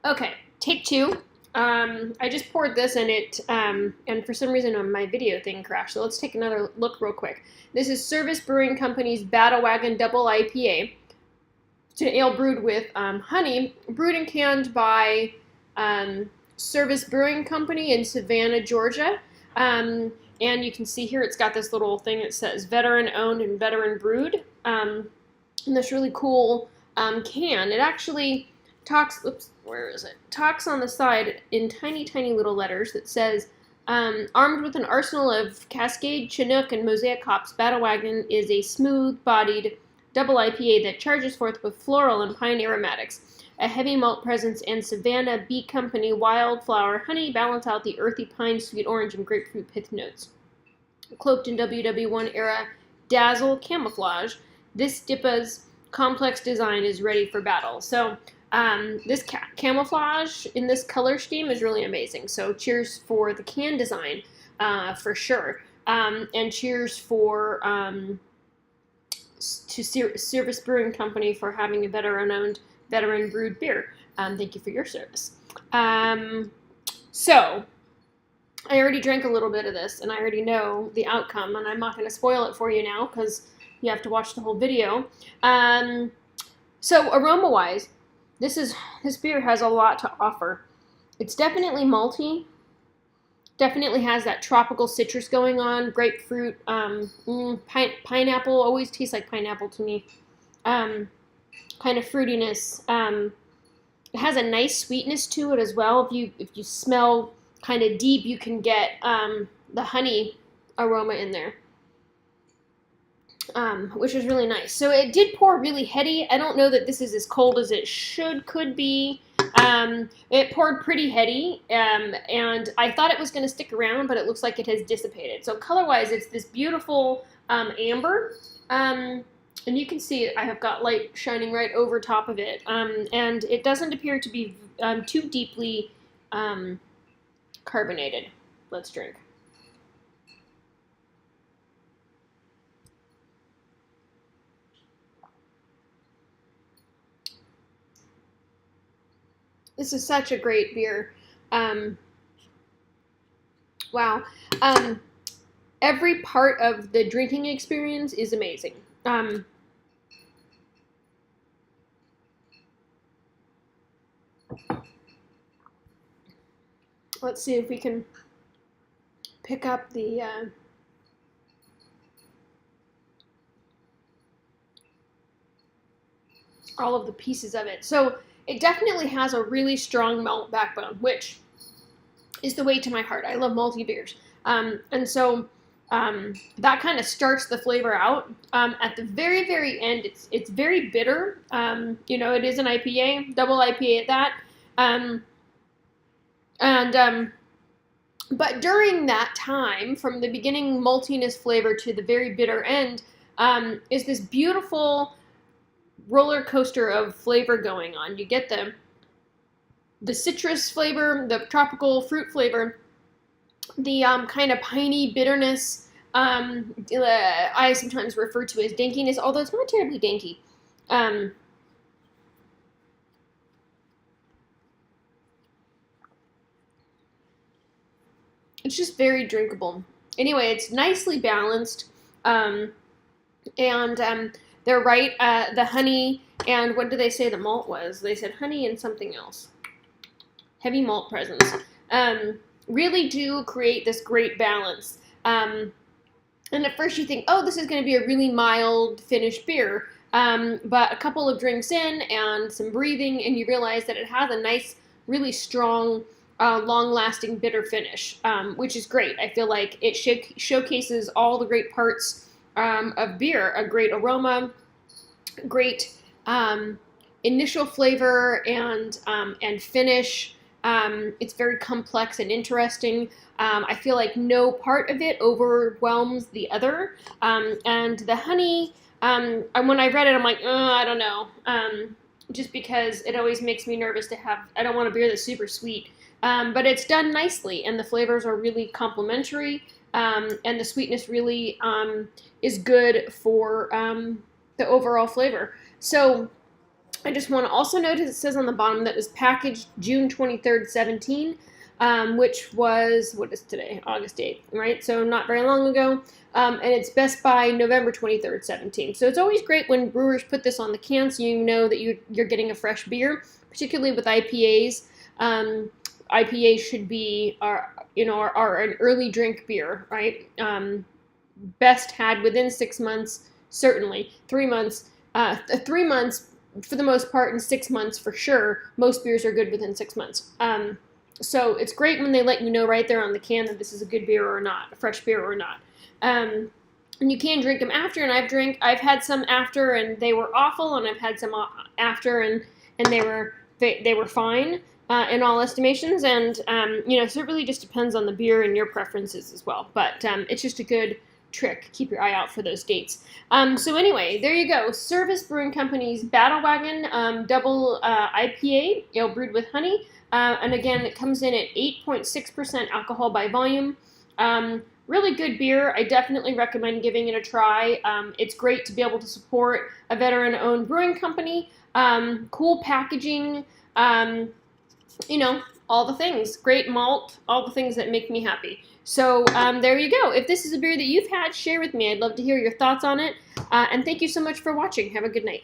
Okay, take two. I just poured this in it, and for some reason my video thing crashed. So let's take another look real quick. This is Service Brewing Company's Battlewagon Double IPA. It's an ale brewed with honey, brewed and canned by Service Brewing Company in Savannah, Georgia. And you can see here it's got this little thing that says veteran owned and veteran brewed. And this really cool can. It actually talks, oops, where is it? Talks on the side in tiny, tiny little letters that says, armed with an arsenal of Cascade, Chinook, and Mosaic hops, Battlewagon is a smooth-bodied double IPA that charges forth with floral and pine aromatics. A heavy malt presence and Savannah Bee Company wildflower honey balance out the earthy pine, sweet orange, and grapefruit pith notes. Cloaked in WW1 era dazzle camouflage, this DIPA's complex design is ready for battle. So this camouflage in this color scheme is really amazing. So cheers for the can design, for sure. And cheers for to Service Brewing Company for having a veteran-owned, veteran-brewed beer. Thank you for your service. So I already drank a little bit of this, and I already know the outcome, and I'm not going to spoil it for you now because you have to watch the whole video. So aroma-wise, this beer has a lot to offer. It's definitely malty. Definitely has that tropical citrus going on. Grapefruit, pineapple. Always tastes like pineapple to me. Kind of fruitiness. It has a nice sweetness to it as well. If you smell kind of deep, you can get the honey aroma in there. Which is really nice. So it did pour really heady. I don't know that this is as cold as it could be. It poured pretty heady, and I thought it was going to stick around, but it looks like it has dissipated. So color-wise, it's this beautiful amber, and you can see it. I have got light shining right over top of it, and it doesn't appear to be too deeply carbonated. Let's drink. This is such a great beer. Wow. Every part of the drinking experience is amazing. Let's see if we can pick up the all of the pieces of it. So it definitely has a really strong malt backbone, which is the way to my heart. I love malty beers. And so that kind of starts the flavor out. At the very, very end, it's very bitter. You know, it is an IPA, double IPA at that. But during that time, from the beginning maltiness flavor to the very bitter end, is this beautiful roller coaster of flavor going on. You get the citrus flavor, the tropical fruit flavor, the kind of piney bitterness. I sometimes refer to as dankiness, although it's not terribly danky. It's just very drinkable. Anyway, it's nicely balanced, and they're right. The honey, and what did they say the malt was? They said honey and something else. Heavy malt presence. Really do create this great balance. And at first you think, oh, this is going to be a really mild finished beer. But a couple of drinks in and some breathing, and you realize that it has a nice, really strong, long-lasting bitter finish, which is great. I feel like it showcases all the great parts of beer. A great aroma, great initial flavor, and finish. It's very complex and interesting. I feel like no part of it overwhelms the other. And the honey, when I read it, I'm like, I don't know. Just because it always makes me nervous to have, I don't want a beer that's super sweet. But it's done nicely, and the flavors are really complementary, and the sweetness really is good for the overall flavor. So I just want to also notice it says on the bottom that it was packaged June 23rd, 17, which was, what is today? August 8th, right? So not very long ago. And it's Best by November 23rd, 17. So it's always great when brewers put this on the can so you know that you're getting a fresh beer, particularly with IPAs. IPA should be an early drink beer, right? Best had within 6 months, certainly 3 months. 3 months for the most part, and 6 months for sure. Most beers are good within 6 months. So it's great when they let you know right there on the can that this is a good beer or not, a fresh beer or not. And you can drink them after, and I've had some after and they were awful, and I've had some after and they were fine in all estimations. And so it really just depends on the beer and your preferences as well. But it's just a good trick. Keep your eye out for those dates. So anyway, there you go. Service Brewing Company's Battlewagon Double IPA, ale brewed with honey. And again, it comes in at 8.6% alcohol by volume. Really good beer. I definitely recommend giving it a try. It's great to be able to support a veteran-owned brewing company. Cool packaging. All the things. Great malt. All the things that make me happy. So there you go. If this is a beer that you've had, share with me. I'd love to hear your thoughts on it. And thank you so much for watching. Have a good night.